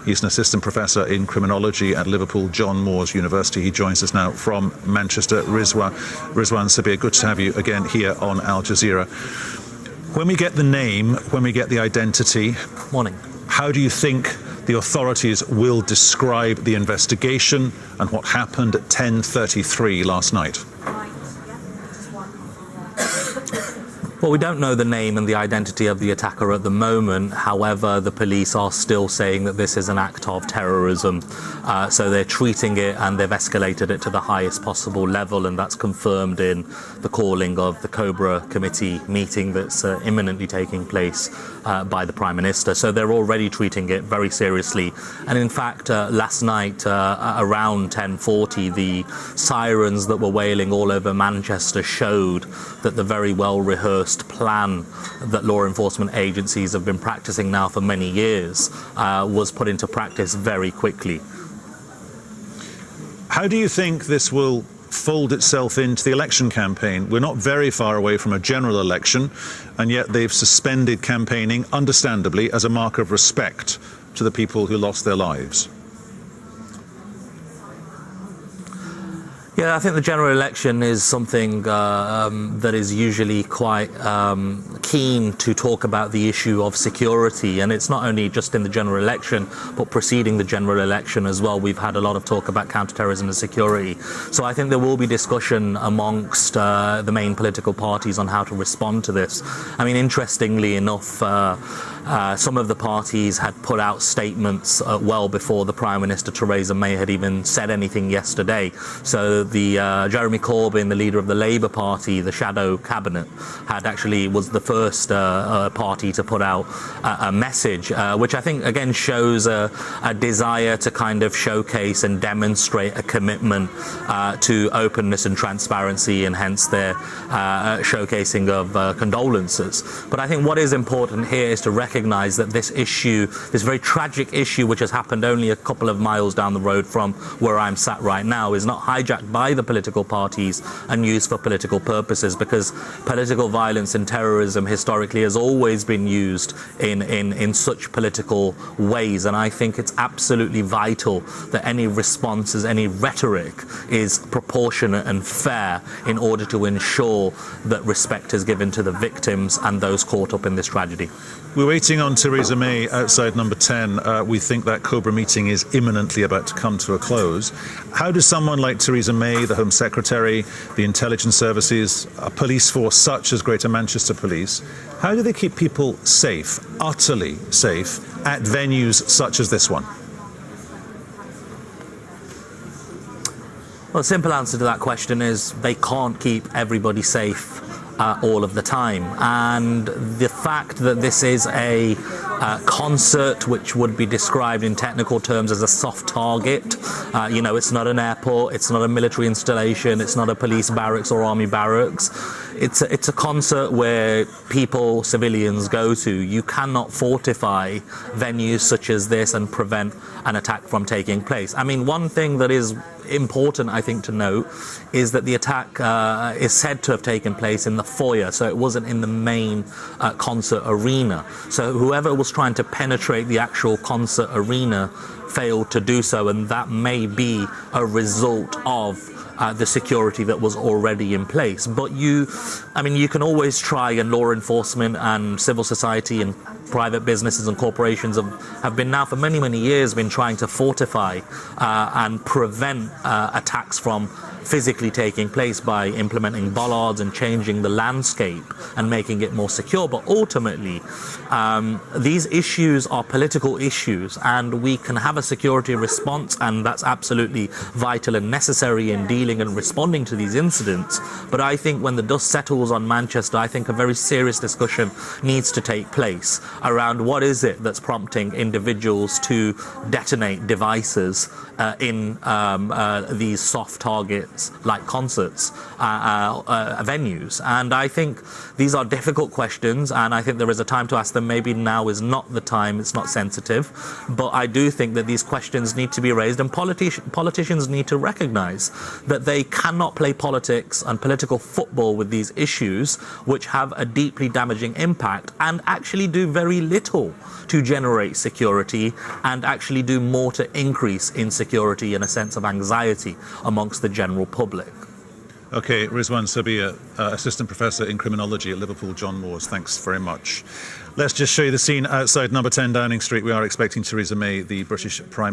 He's an assistant professor in criminology at Liverpool John Moores University. He joins us now from Manchester. Rizwan Sabir, good to have you again here on Al Jazeera. When we get the name, when we get the identity, morning, how do you think the authorities will describe the investigation and what happened at 10:33 last night? Well, we don't know the name and the identity of the attacker at the moment. However, the police are still saying that this is an act of terrorism. So they're treating it, and they've escalated it to the highest possible level, and that's confirmed in the calling of the Cobra Committee meeting that's imminently taking place by the Prime Minister. So they're already treating it very seriously. And in fact, last night around 10:40, the sirens that were wailing all over Manchester showed that the very well-rehearsed plan that law enforcement agencies have been practicing now for many years was put into practice very quickly. How do you think this will fold itself into the election campaign? We're not very far away from a general election, and yet they've suspended campaigning, understandably, as a mark of respect to the people who lost their lives. Yeah, I think the general election is something that is usually quite keen to talk about the issue of security, and it's not only just in the general election, but preceding the general election as well. We've had a lot of talk about counterterrorism and security. So I think there will be discussion amongst the main political parties on how to respond to this. I mean, interestingly enough, some of the parties had put out statements well before the Prime Minister Theresa May had even said anything yesterday. So the Jeremy Corbyn, the leader of the Labour Party, the shadow cabinet, was the first party to put out a message, which I think again shows a desire to kind of showcase and demonstrate a commitment to openness and transparency, and hence their showcasing of condolences. But I think what is important here is to recognise that this issue, this very tragic issue, which has happened only a couple of miles down the road from where I'm sat right now, is not hijacked by the political parties and used for political purposes, because political violence and terrorism historically has always been used in such political ways. And I think it's absolutely vital that any responses, any rhetoric is proportionate and fair in order to ensure that respect is given to the victims and those caught up in this tragedy. We're waiting on Theresa May outside number 10. We think that Cobra meeting is imminently about to come to a close. How does someone like Theresa May, the Home Secretary, the intelligence services, a police force such as Greater Manchester Police, how do they keep people safe, utterly safe, at venues such as this one? Well, the simple answer to that question is they can't keep everybody safe all of the time. And the fact that this is a concert which would be described in technical terms as a soft target, it's not an airport, it's not a military installation, it's not a police barracks or army barracks. It's a concert where people, civilians, go to. You cannot fortify venues such as this and prevent an attack from taking place. I mean, one thing that is important, I think, to note is that the attack is said to have taken place in the foyer, so it wasn't in the main concert arena. So whoever was trying to penetrate the actual concert arena failed to do so, and that may be a result of the security that was already in place. But you can always try, and law enforcement and civil society and private businesses and corporations have been now for many, many years been trying to fortify and prevent attacks from physically taking place by implementing bollards and changing the landscape and making it more secure. But ultimately, these issues are political issues, and we can have a security response, and that's absolutely vital and necessary in dealing and responding to these incidents. But I think when the dust settles on Manchester, I think a very serious discussion needs to take place around what is it that's prompting individuals to detonate devices in these soft targets like concerts, venues. And I think these are difficult questions, and I think there is a time to ask them. Maybe now is not the time, it's not sensitive, but I do think that these questions need to be raised, and politicians need to recognize that they cannot play politics and political football with these issues, which have a deeply damaging impact and actually do very very little to generate security and actually do more to increase insecurity and a sense of anxiety amongst the general public. Okay, Rizwan Sabia, Assistant Professor in Criminology at Liverpool John Moores, thanks very much. Let's just show you the scene outside number 10 Downing Street. We are expecting Theresa May, the British Prime Minister.